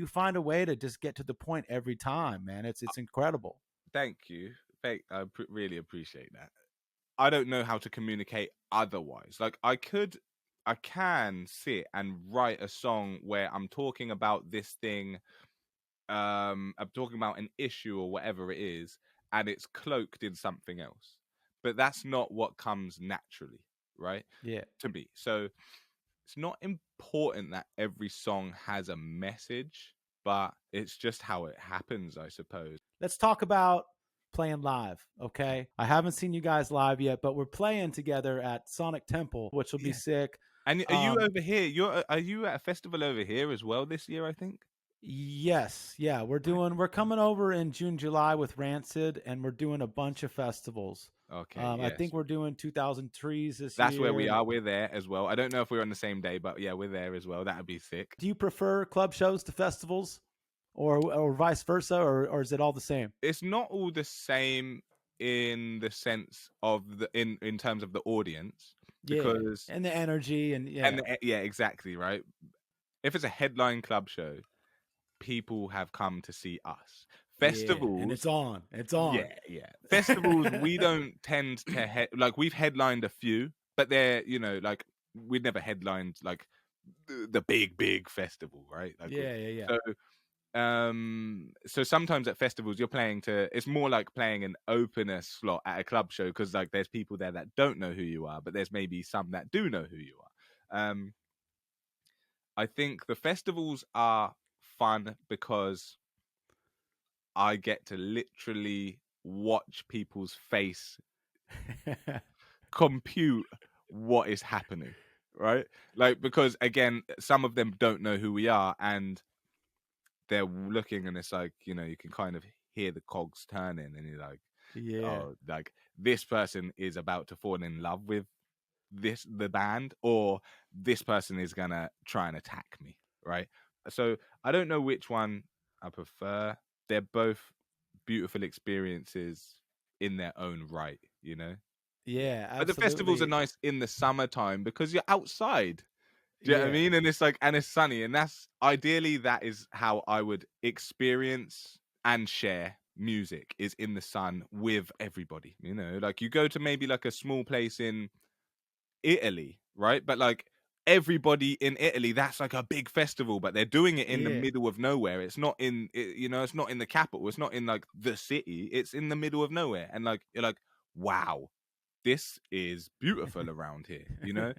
Speaker 1: find a way to just get to the point every time, man. It's incredible.
Speaker 3: Thank you. I really appreciate that. I don't know how to communicate otherwise. Like I can sit and write a song where I'm talking about this thing, I'm talking about an issue or whatever it is, and it's cloaked in something else. But that's not what comes naturally, right?
Speaker 1: Yeah.
Speaker 3: To me. So it's not important that every song has a message, but it's just how it happens, I suppose.
Speaker 1: Let's talk about playing live, okay? I haven't seen you guys live yet, but we're playing together at Sonic Temple, which will be sick.
Speaker 3: And are you over here? Are you at a festival over here as well this year, I think?
Speaker 1: Yes. Yeah. We're coming over in June, July with Rancid, and we're doing a bunch of festivals.
Speaker 3: Okay.
Speaker 1: I think we're doing 2000 Trees this
Speaker 3: year. That's
Speaker 1: year.
Speaker 3: where we are. We're there as well. I don't know if we're on the same day, but yeah, we're there as well. That would be sick.
Speaker 1: Do you prefer club shows to festivals or vice versa, or is it all the same?
Speaker 3: It's not all the same in the sense of in terms of the audience, because
Speaker 1: and the energy and
Speaker 3: exactly, right. If it's a headline club show, people have come to see us. Festivals,
Speaker 1: and it's on.
Speaker 3: Yeah. Festivals, we don't tend to we've headlined a few, but they're like we'd never headlined like the big festival, right? Like, so sometimes at festivals you're playing it's more like playing an opener slot at a club show, because like there's people there that don't know who you are, but there's maybe some that do know who you are. I think the festivals are fun because I get to literally watch people's face compute what is happening, right? Like, because again, some of them don't know who we are, and they're looking, and it's like, you know, you can kind of hear the cogs turning, and you're like,
Speaker 1: Yeah.
Speaker 3: oh, like this person is about to fall in love with the band, or this person is gonna try and attack me, right? So I don't know which one I prefer. They're both beautiful experiences in their own right, you know. Yeah.
Speaker 1: Yeah,
Speaker 3: But the festivals are
Speaker 1: absolutely.
Speaker 3: nice in the summertime because you're outside. Do you know what I
Speaker 1: Yeah.
Speaker 3: mean? And it's like, and it's sunny, and that's ideally that is how I would experience and share music, is in the sun with everybody. You know, like you go to maybe like a small place in Italy, right? But like everybody in Italy, that's like a big festival, but they're doing it in the
Speaker 1: Yeah.
Speaker 3: middle of nowhere. It's not in, you know, it's not in the capital. It's not in like the city. It's in the middle of nowhere, and like you're like, wow, this is beautiful around here. You know,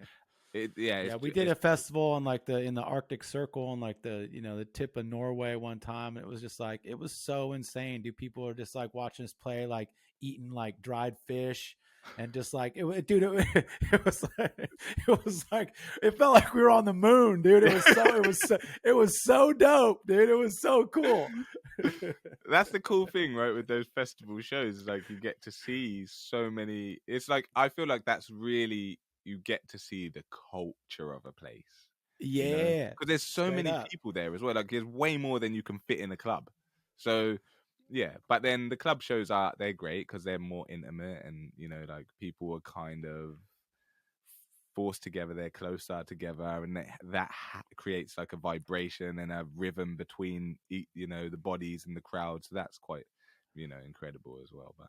Speaker 3: yeah,
Speaker 1: Yeah,
Speaker 3: it's
Speaker 1: we did
Speaker 3: it's
Speaker 1: a festival in like in the Arctic Circle and like the tip of Norway one time. It was just like it was so insane. Dude, people are just like watching us play, like eating like dried fish and just like dude. It was like it felt like we were on the moon, dude. It was so dope, dude. It was so cool.
Speaker 3: that's the cool thing, right? With those festival shows, is like you get to see so many. It's like I feel like that's really, you get to see the culture of a place, you know,
Speaker 1: Yeah,
Speaker 3: because there's so
Speaker 1: straight
Speaker 3: many
Speaker 1: up.
Speaker 3: people there as well. Like there's way more than you can fit in a club. So yeah, but then the club shows they're great because they're more intimate, and you know, like people are kind of forced together, they're closer together, and creates like a vibration and a rhythm between you know, the bodies and the crowd. So that's quite, you know, incredible as well. But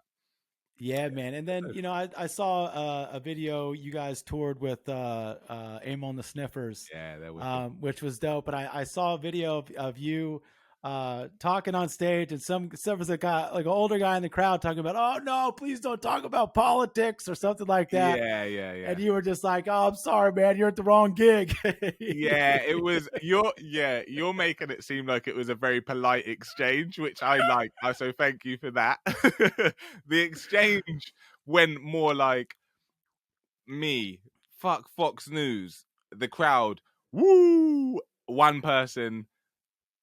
Speaker 1: Yeah, man. And then,
Speaker 3: so
Speaker 1: I saw a video you guys toured with Amon the Sniffers,
Speaker 3: yeah, they're wicked.
Speaker 1: which was dope. But I saw a video of you talking on stage, and some was a guy, like an older guy in the crowd, talking about, "Oh no, please don't talk about politics" or something like that.
Speaker 3: Yeah, yeah, yeah.
Speaker 1: And you were just like, "Oh, I'm sorry, man, you're at the wrong gig."
Speaker 3: Yeah, it was you're making it seem like it was a very polite exchange, which I like. So thank you for that. The exchange went more like me, fuck Fox News, the crowd, woo, one person,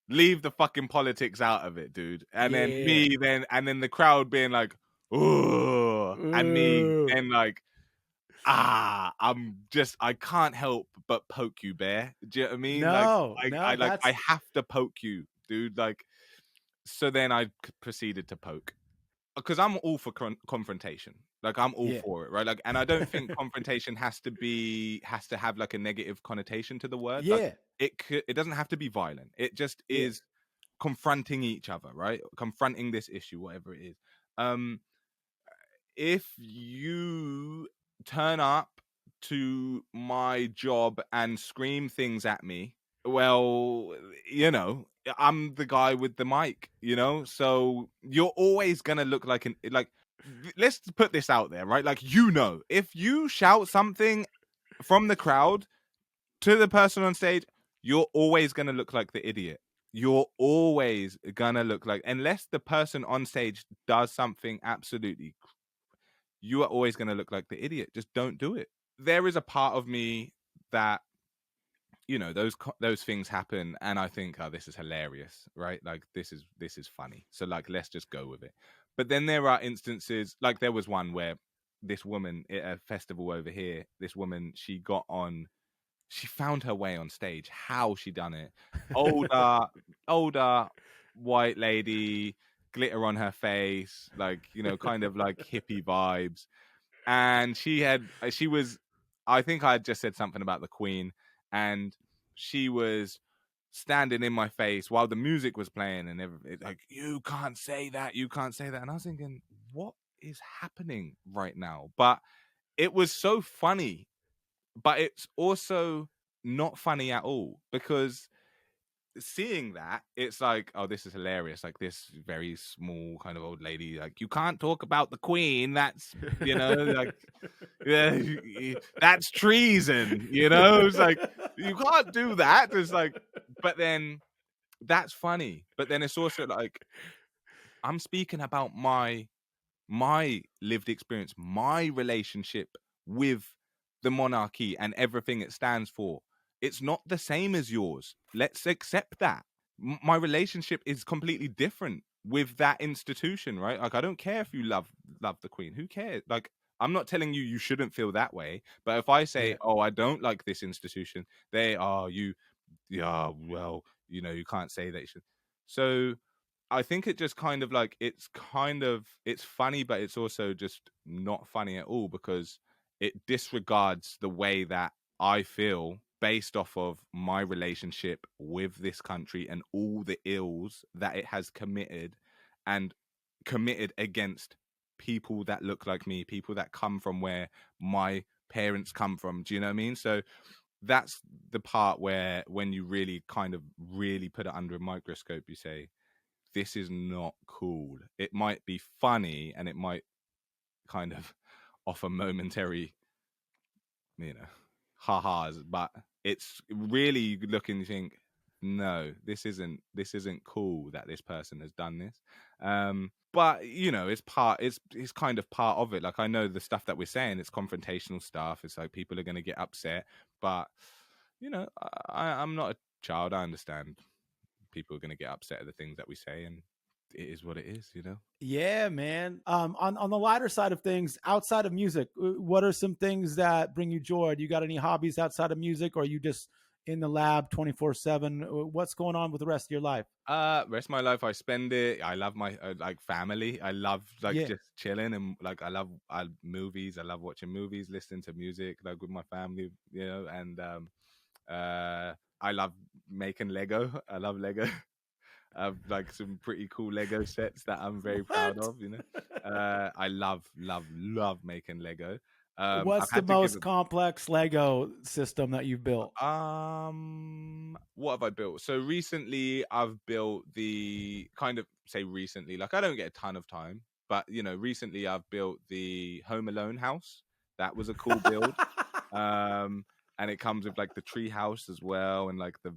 Speaker 3: leave the fucking politics out of it, dude. And then
Speaker 1: Yeah.
Speaker 3: me, and then the crowd being like, ooh, and me
Speaker 1: Ooh.
Speaker 3: then like, I can't help but poke you, Bear. Do you know what I mean? Like,
Speaker 1: No, no,
Speaker 3: I
Speaker 1: that's
Speaker 3: have to poke you, dude. Like, so then I proceeded to poke, because I'm all for confrontation. Like I'm all
Speaker 1: yeah.
Speaker 3: for it, right? Like, and I don't think confrontation has to have like a negative connotation to the word. Like
Speaker 1: Yeah.
Speaker 3: it doesn't have to be violent. It just
Speaker 1: Yeah.
Speaker 3: is confronting each other, right? Confronting this issue, whatever it is. Um, if you turn up to my job and scream things at me, well, you know, I'm the guy with the mic, you know, so you're always gonna look like let's put this out there, right? Like, you know, if you shout something from the crowd to the person on stage, you're always gonna look like the idiot. You're always gonna look like, unless the person on stage does something absolutely, you are always going to look like the idiot. Just don't do it. There is a part of me that, you know, those things happen, and I think, oh, this is hilarious, right? Like this is funny. So like, let's just go with it. But then there are instances, like there was one where this woman at a festival over here, this woman, she found her way on stage. How she done it? Older white lady, glitter on her face, like, you know, kind of like hippie vibes. And she was, I think I had just said something about the Queen, and she was standing in my face while the music was playing and everything, like, you can't say that, you can't say that. And I was thinking, what is happening right now? But it was so funny, but it's also not funny at all, because seeing that, it's like, oh, this is hilarious. Like this very small kind of old lady, like, you can't talk about the Queen. That's, like, yeah, that's treason. It's like, you can't do that. It's like, but then that's funny. But then it's also like, I'm speaking about my lived experience, my relationship with the monarchy and everything it stands for. It's not the same as yours. Let's accept that. My relationship is completely different with that institution, right? Like, I don't care if you love the Queen. Who cares? Like, I'm not telling you shouldn't feel that way. But if I say,
Speaker 1: Yeah.
Speaker 3: oh, I don't like this institution, they are you. Yeah, well, you can't say that. So I think it just kind of like, it's funny, but it's also just not funny at all, because it disregards the way that I feel based off of my relationship with this country and all the ills that it has committed against people that look like me, people that come from where my parents come from. Do you know what I mean? So that's the part where, when you really put it under a microscope, you say, this is not cool. It might be funny and it might kind of offer momentary, ha-has, but it's really looking to think, no, this isn't cool that this person has done this. But it's kind of part of it. Like, I know the stuff that we're saying, it's confrontational stuff. It's like, people are going to get upset, but I'm not a child. I understand people are going to get upset at the things that we say, and it is what it is.
Speaker 1: Yeah, man. On the lighter side of things, outside of music, what are some things that bring you joy? Do you got any hobbies outside of music, or are you just in the lab 24/7? What's going on with the rest of your life?
Speaker 3: Rest of my life, I spend it. I love my like family. I love
Speaker 1: Yeah.
Speaker 3: just chilling, and like, I love movies. I love watching movies, listening to music, like, with my family, and I love making Lego. I love Lego. I have like some pretty cool Lego sets that I'm very proud
Speaker 1: What?
Speaker 3: of. I love making Lego. I've
Speaker 1: What's the
Speaker 3: had to give
Speaker 1: most complex Lego system that you've built?
Speaker 3: what have I built? So recently I've built the kind of, say recently, like, I don't get a ton of time, but recently I've built the Home Alone house. That was a cool build. And it comes with like the tree house as well, and like the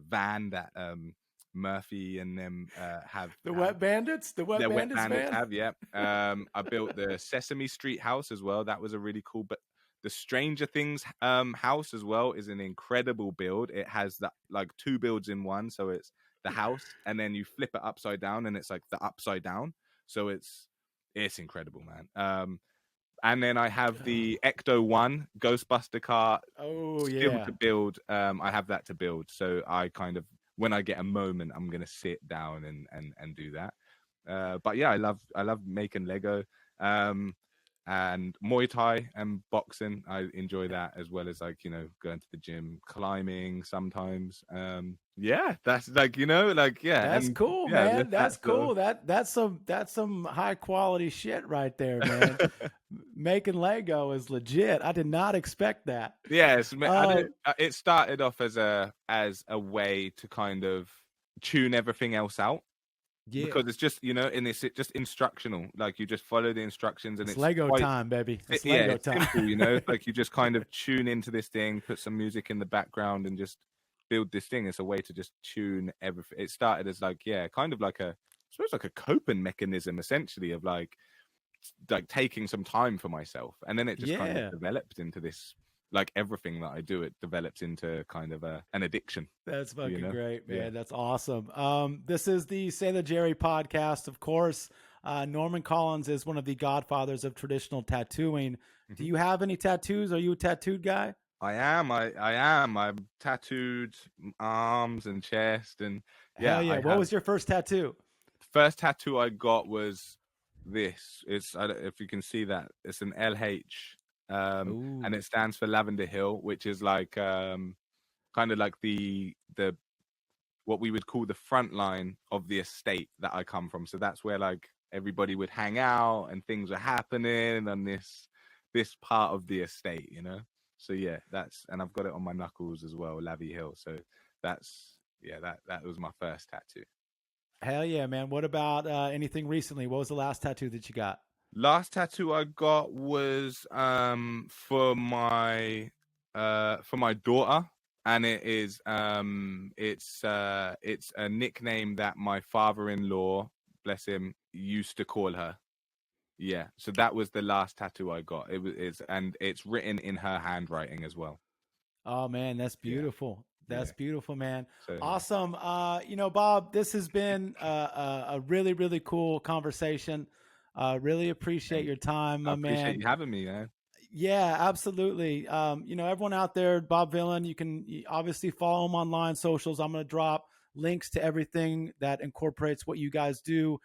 Speaker 3: van that Murphy and them have.
Speaker 1: The Wet Bandits? The Wet
Speaker 3: Their Wet
Speaker 1: Bandits
Speaker 3: Bandits
Speaker 1: van?
Speaker 3: have, yeah. I built the Sesame Street house as well. That was a really cool. But the Stranger Things house as well is an incredible build. It has that, like, two builds in one. So it's the house, and then you flip it upside down, and it's like the upside down. So it's incredible, man. And then I have the Ecto One Ghostbuster car
Speaker 1: Oh,
Speaker 3: still
Speaker 1: yeah.
Speaker 3: to build. I have that to build. So I kind of, when I get a moment, I'm gonna sit down and do that. But yeah, I love making Lego, and Muay Thai and boxing. I enjoy that, as well as, like, going to the gym, climbing sometimes. Yeah, that's like, yeah,
Speaker 1: That's
Speaker 3: and
Speaker 1: cool,
Speaker 3: yeah,
Speaker 1: man. That's
Speaker 3: so.
Speaker 1: cool. That's some high quality shit right there, man. Making Lego is legit. I did not expect that.
Speaker 3: Yes, I
Speaker 1: Uh,
Speaker 3: don't. It started off as a way to kind of tune everything else out,
Speaker 1: yeah.
Speaker 3: because it's just, and it's just instructional. Like, you just follow the instructions, and
Speaker 1: It's
Speaker 3: it's
Speaker 1: Lego
Speaker 3: quite,
Speaker 1: time, baby. It's
Speaker 3: yeah,
Speaker 1: Lego
Speaker 3: it's
Speaker 1: time.
Speaker 3: simple. It's like, you just kind of tune into this thing, put some music in the background, and just build this thing. It's a way to just tune everything. It started as, like, yeah, kind of like I suppose, like a coping mechanism, essentially, of like taking some time for myself, and then it just kind of
Speaker 1: Yeah.
Speaker 3: developed into this, like, everything that I do, it develops into kind of an addiction.
Speaker 1: That's fucking great,
Speaker 3: Yeah.
Speaker 1: man. That's awesome. This is the Say the Jerry podcast, of course. Norman Collins is one of the godfathers of traditional tattooing. Do you have any tattoos? Are you a tattooed guy?
Speaker 3: I am. I am. I'm tattooed arms and chest, and
Speaker 1: Hell
Speaker 3: yeah,
Speaker 1: yeah.
Speaker 3: I
Speaker 1: What
Speaker 3: have.
Speaker 1: was your first tattoo?
Speaker 3: First tattoo I got was this. I don't, if you can see that, it's an LH, and
Speaker 1: Ooh.
Speaker 3: it stands for Lavender Hill, which is like, kind of like the what we would call the front line of the estate that I come from. So that's where, like, everybody would hang out and things were happening on this part of the estate. So yeah, and I've got it on my knuckles as well, Lavy Hill. So that was my first tattoo.
Speaker 1: Hell yeah, man. What about anything recently? What was the last tattoo that you got?
Speaker 3: Last tattoo I got was for my daughter, and it is it's a nickname that my father-in-law, bless him, used to call her. Yeah, so that was the last tattoo I got. It's written in her handwriting as well.
Speaker 1: Oh man, that's beautiful. That's beautiful, man.
Speaker 3: So,
Speaker 1: awesome. Bob, this has been a really, really cool conversation. Really appreciate your time, my
Speaker 3: I appreciate
Speaker 1: man.
Speaker 3: you having me, man.
Speaker 1: Yeah, absolutely. Everyone out there, Bob Vylan, you can obviously follow him online socials. I'm going to drop links to everything that incorporates what you guys do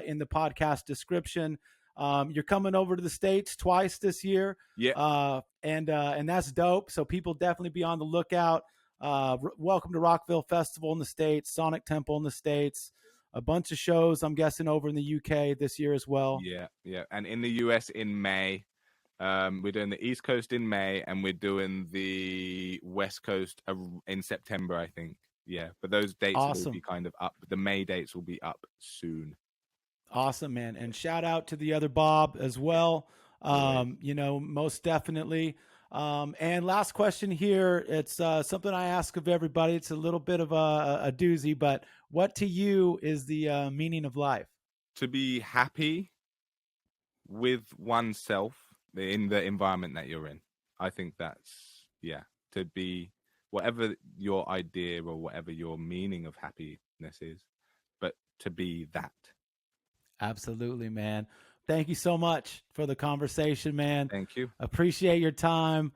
Speaker 1: in the podcast description. You're coming over to the States twice this year.
Speaker 3: Yeah.
Speaker 1: And that's dope. So people definitely be on the lookout. Welcome to Rockville Festival in the States, Sonic Temple in the States, a bunch of shows, I'm guessing, over in the UK this year as well.
Speaker 3: Yeah. And in the US in May. We're doing the East Coast in May, and we're doing the West Coast in September, I think. Yeah, but those dates will be kind of up. The May dates will be up soon.
Speaker 1: Awesome, man. And shout out to the other Bob as well. Most definitely. And last question here. It's something I ask of everybody. It's a little bit of a doozy, but what to you is the meaning of life?
Speaker 3: To be happy with oneself in the environment that you're in. I think that's, to be whatever your idea or whatever your meaning of happiness is, but to be that.
Speaker 1: Absolutely, man. Thank you so much for the conversation, man.
Speaker 3: Thank you.
Speaker 1: Appreciate your time.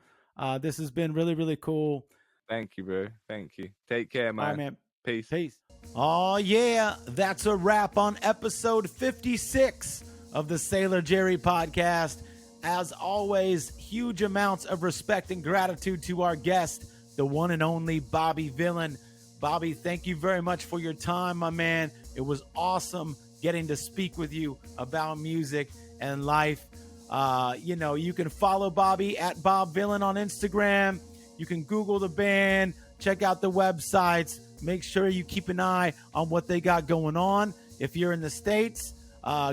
Speaker 1: This has been really, really cool.
Speaker 3: Thank you, bro. Thank you. Take care, man.
Speaker 1: All right, man.
Speaker 3: Peace.
Speaker 1: Oh, yeah. That's a wrap on episode 56 of the Sailor Jerry podcast. As always, huge amounts of respect and gratitude to our guest, the one and only Bobby Vylan. Bobby, thank you very much for your time, my man. It was awesome getting to speak with you about music and life. You can follow Bobby at Bob Vylan on Instagram. You can Google the band, check out the websites. Make sure you keep an eye on what they got going on. If you're in the States,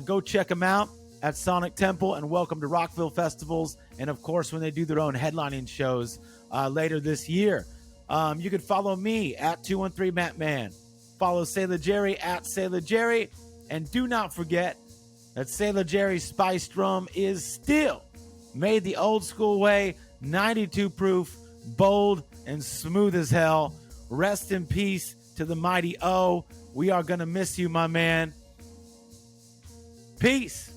Speaker 1: go check them out at Sonic Temple and Welcome to Rockville Festivals. And of course, when they do their own headlining shows later this year. You can follow me at 213 Matt Man. Follow Sailor Jerry at Sailor Jerry. And do not forget that Sailor Jerry's spiced rum is still made the old school way, 92 proof, bold, and smooth as hell. Rest in peace to the mighty O. We are going to miss you, my man. Peace.